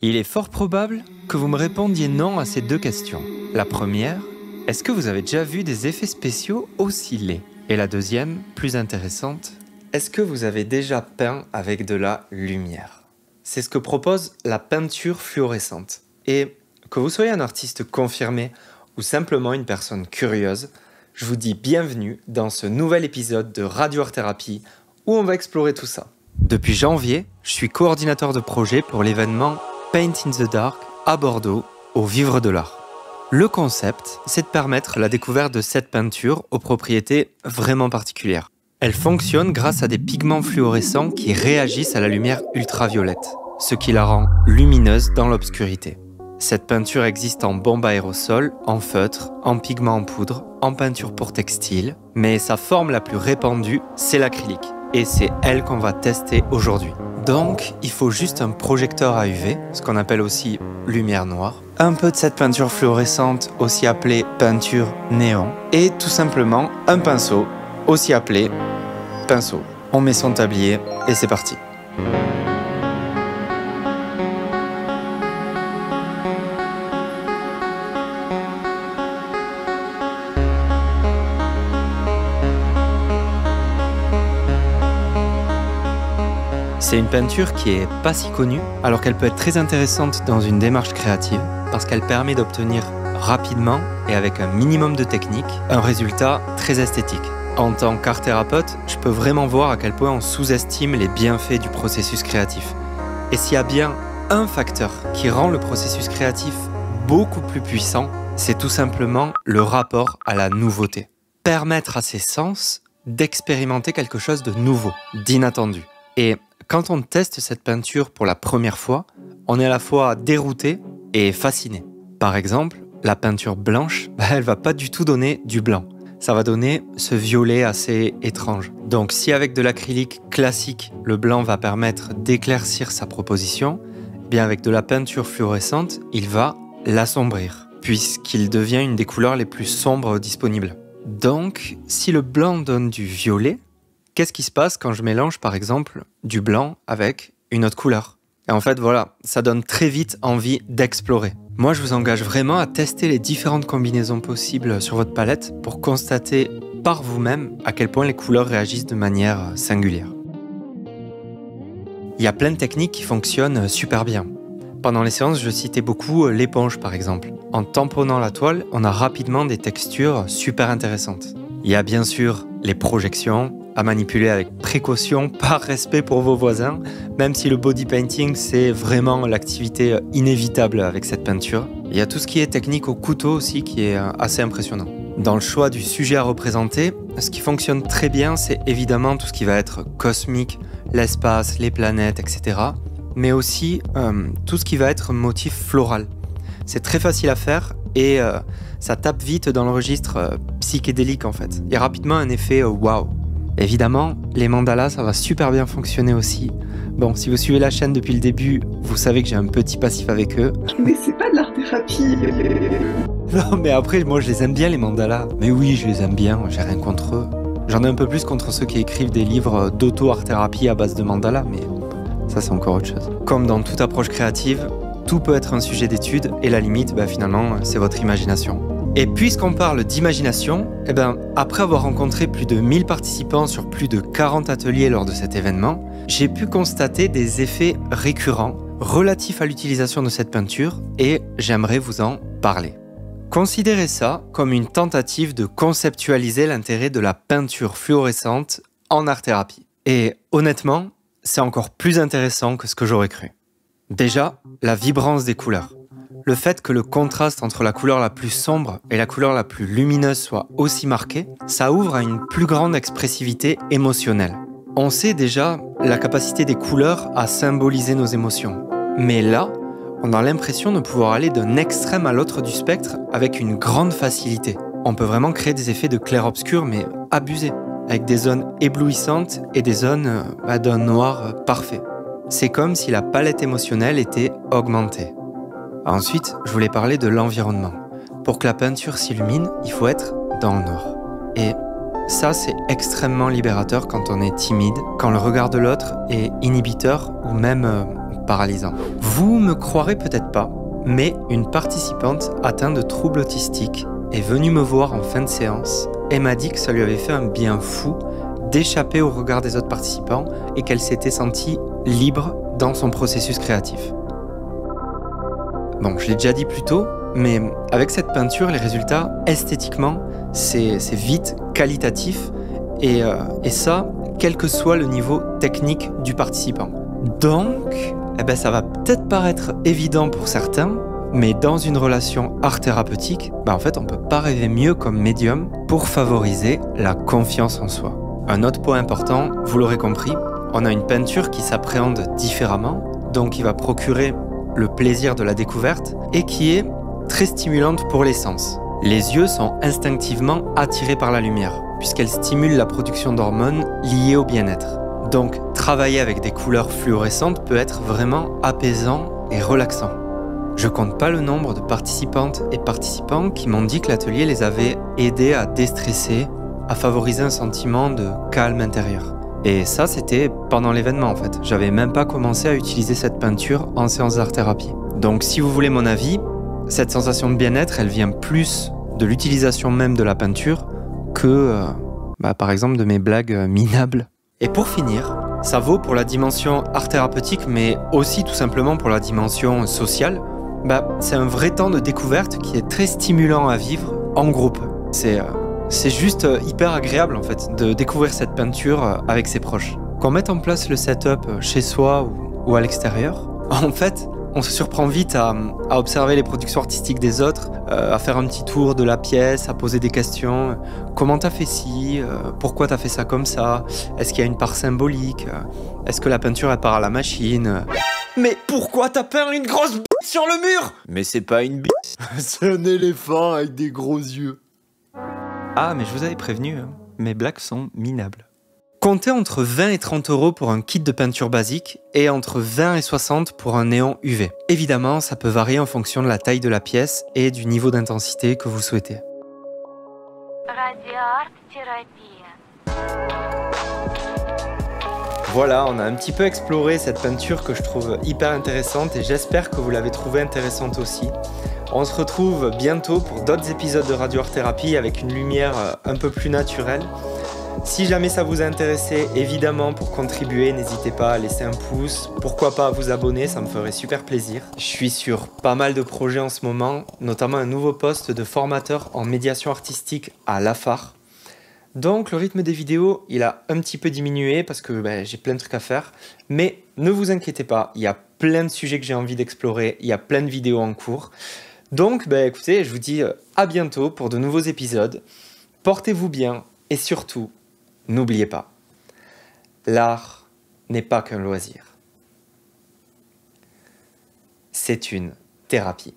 Il est fort probable que vous me répondiez non à ces deux questions. La première, est-ce que vous avez déjà vu des effets spéciaux aussi laids? Et la deuxième, plus intéressante, est-ce que vous avez déjà peint avec de la lumière? C'est ce que propose la peinture fluorescente. Et que vous soyez un artiste confirmé ou simplement une personne curieuse, je vous dis bienvenue dans ce nouvel épisode de Radio Art Thérapie où on va explorer tout ça. Depuis janvier, je suis coordinateur de projet pour l'événement Paint in the Dark à Bordeaux, au Vivre de l'Art. Le concept, c'est de permettre la découverte de cette peinture aux propriétés vraiment particulières. Elle fonctionne grâce à des pigments fluorescents qui réagissent à la lumière ultraviolette, ce qui la rend lumineuse dans l'obscurité. Cette peinture existe en bombe aérosol, en feutre, en pigment en poudre, en peinture pour textile, mais sa forme la plus répandue, c'est l'acrylique. Et c'est elle qu'on va tester aujourd'hui. Donc, il faut juste un projecteur à UV, ce qu'on appelle aussi lumière noire, un peu de cette peinture fluorescente, aussi appelée peinture néon, et tout simplement un pinceau, aussi appelé pinceau. On met son tablier et c'est parti. C'est une peinture qui est pas si connue, alors qu'elle peut être très intéressante dans une démarche créative, parce qu'elle permet d'obtenir rapidement et avec un minimum de technique, un résultat très esthétique. En tant qu'art thérapeute, je peux vraiment voir à quel point on sous-estime les bienfaits du processus créatif. Et s'il y a bien un facteur qui rend le processus créatif beaucoup plus puissant, c'est tout simplement le rapport à la nouveauté. Permettre à ses sens d'expérimenter quelque chose de nouveau, d'inattendu. Et quand on teste cette peinture pour la première fois, on est à la fois dérouté et fasciné. Par exemple, la peinture blanche, elle va pas du tout donner du blanc. Ça va donner ce violet assez étrange. Donc si avec de l'acrylique classique, le blanc va permettre d'éclaircir sa proposition, bien avec de la peinture fluorescente, il va l'assombrir, puisqu'il devient une des couleurs les plus sombres disponibles. Donc, si le blanc donne du violet, qu'est-ce qui se passe quand je mélange par exemple du blanc avec une autre couleur? Et en fait voilà, ça donne très vite envie d'explorer. Moi je vous engage vraiment à tester les différentes combinaisons possibles sur votre palette pour constater par vous-même à quel point les couleurs réagissent de manière singulière. Il y a plein de techniques qui fonctionnent super bien. Pendant les séances, je citais beaucoup l'éponge par exemple. En tamponnant la toile, on a rapidement des textures super intéressantes. Il y a bien sûr les projections, à manipuler avec précaution, par respect pour vos voisins, même si le body painting, c'est vraiment l'activité inévitable avec cette peinture. Il y a tout ce qui est technique au couteau aussi qui est assez impressionnant. Dans le choix du sujet à représenter, ce qui fonctionne très bien, c'est évidemment tout ce qui va être cosmique, l'espace, les planètes, etc. Mais aussi tout ce qui va être motif floral. C'est très facile à faire et ça tape vite dans le registre psychédélique en fait. Il y a rapidement un effet waouh. Évidemment, les mandalas, ça va super bien fonctionner aussi. Bon, si vous suivez la chaîne depuis le début, vous savez que j'ai un petit passif avec eux. Mais c'est pas de l'art-thérapie. Non, mais après, moi, je les aime bien, les mandalas. Mais oui, je les aime bien, j'ai rien contre eux. J'en ai un peu plus contre ceux qui écrivent des livres d'auto-art-thérapie à base de mandalas, mais ça, c'est encore autre chose. Comme dans toute approche créative, tout peut être un sujet d'étude, et la limite, finalement, c'est votre imagination. Et puisqu'on parle d'imagination, après avoir rencontré plus de 1000 participants sur plus de 40 ateliers lors de cet événement, j'ai pu constater des effets récurrents relatifs à l'utilisation de cette peinture et j'aimerais vous en parler. Considérez ça comme une tentative de conceptualiser l'intérêt de la peinture fluorescente en art-thérapie. Et honnêtement, c'est encore plus intéressant que ce que j'aurais cru. Déjà, la vibrance des couleurs. Le fait que le contraste entre la couleur la plus sombre et la couleur la plus lumineuse soit aussi marqué, ça ouvre à une plus grande expressivité émotionnelle. On sait déjà la capacité des couleurs à symboliser nos émotions. Mais là, on a l'impression de pouvoir aller d'un extrême à l'autre du spectre avec une grande facilité. On peut vraiment créer des effets de clair-obscur, mais abusés, avec des zones éblouissantes et des zones d'un noir parfait. C'est comme si la palette émotionnelle était augmentée. Ensuite, je voulais parler de l'environnement. Pour que la peinture s'illumine, il faut être dans le noir. Et ça, c'est extrêmement libérateur quand on est timide, quand le regard de l'autre est inhibiteur ou même paralysant. Vous me croirez peut-être pas, mais une participante atteinte de troubles autistiques est venue me voir en fin de séance et m'a dit que ça lui avait fait un bien fou d'échapper au regard des autres participants et qu'elle s'était sentie libre dans son processus créatif. Bon, je l'ai déjà dit plus tôt, mais avec cette peinture, les résultats, esthétiquement, c'est vite qualitatif et ça, quel que soit le niveau technique du participant. Donc, ça va peut-être paraître évident pour certains, mais dans une relation art-thérapeutique, en fait, on peut pas rêver mieux comme médium pour favoriser la confiance en soi. Un autre point important, vous l'aurez compris, on a une peinture qui s'appréhende différemment, donc qui va procurer le plaisir de la découverte et qui est très stimulante pour les sens. Les yeux sont instinctivement attirés par la lumière, puisqu'elle stimule la production d'hormones liées au bien-être. Donc, travailler avec des couleurs fluorescentes peut être vraiment apaisant et relaxant. Je compte pas le nombre de participantes et participants qui m'ont dit que l'atelier les avait aidés à déstresser, à favoriser un sentiment de calme intérieur. Et ça, c'était pendant l'événement en fait. J'avais même pas commencé à utiliser cette peinture en séance d'art-thérapie. Donc si vous voulez mon avis, cette sensation de bien-être, elle vient plus de l'utilisation même de la peinture que, par exemple, de mes blagues minables. Et pour finir, ça vaut pour la dimension art-thérapeutique, mais aussi tout simplement pour la dimension sociale. C'est un vrai temps de découverte qui est très stimulant à vivre en groupe. C'est juste hyper agréable en fait de découvrir cette peinture avec ses proches. Qu'on mette en place le setup chez soi ou à l'extérieur, en fait, on se surprend vite à observer les productions artistiques des autres, à faire un petit tour de la pièce, à poser des questions. Comment t'as fait ci? Pourquoi t'as fait ça comme ça? Est-ce qu'il y a une part symbolique? Est-ce que la peinture elle part à la machine? Mais pourquoi t'as peint une grosse bite sur le mur? Mais c'est pas une bite, c'est un éléphant avec des gros yeux. Ah, mais je vous avais prévenu, mes blagues sont minables. Comptez entre 20 et 30 € pour un kit de peinture basique et entre 20 et 60 pour un néon UV. Évidemment, ça peut varier en fonction de la taille de la pièce et du niveau d'intensité que vous souhaitez. Voilà, on a un petit peu exploré cette peinture que je trouve hyper intéressante et j'espère que vous l'avez trouvée intéressante aussi. On se retrouve bientôt pour d'autres épisodes de Radio Art Thérapie avec une lumière un peu plus naturelle. Si jamais ça vous a intéressé, évidemment, pour contribuer, n'hésitez pas à laisser un pouce. Pourquoi pas à vous abonner, ça me ferait super plaisir. Je suis sur pas mal de projets en ce moment, notamment un nouveau poste de formateur en médiation artistique à l'AFAR. Donc le rythme des vidéos, il a un petit peu diminué parce que j'ai plein de trucs à faire. Mais ne vous inquiétez pas, il y a plein de sujets que j'ai envie d'explorer, il y a plein de vidéos en cours. Donc écoutez, je vous dis à bientôt pour de nouveaux épisodes. Portez-vous bien et surtout, n'oubliez pas, l'art n'est pas qu'un loisir. C'est une thérapie.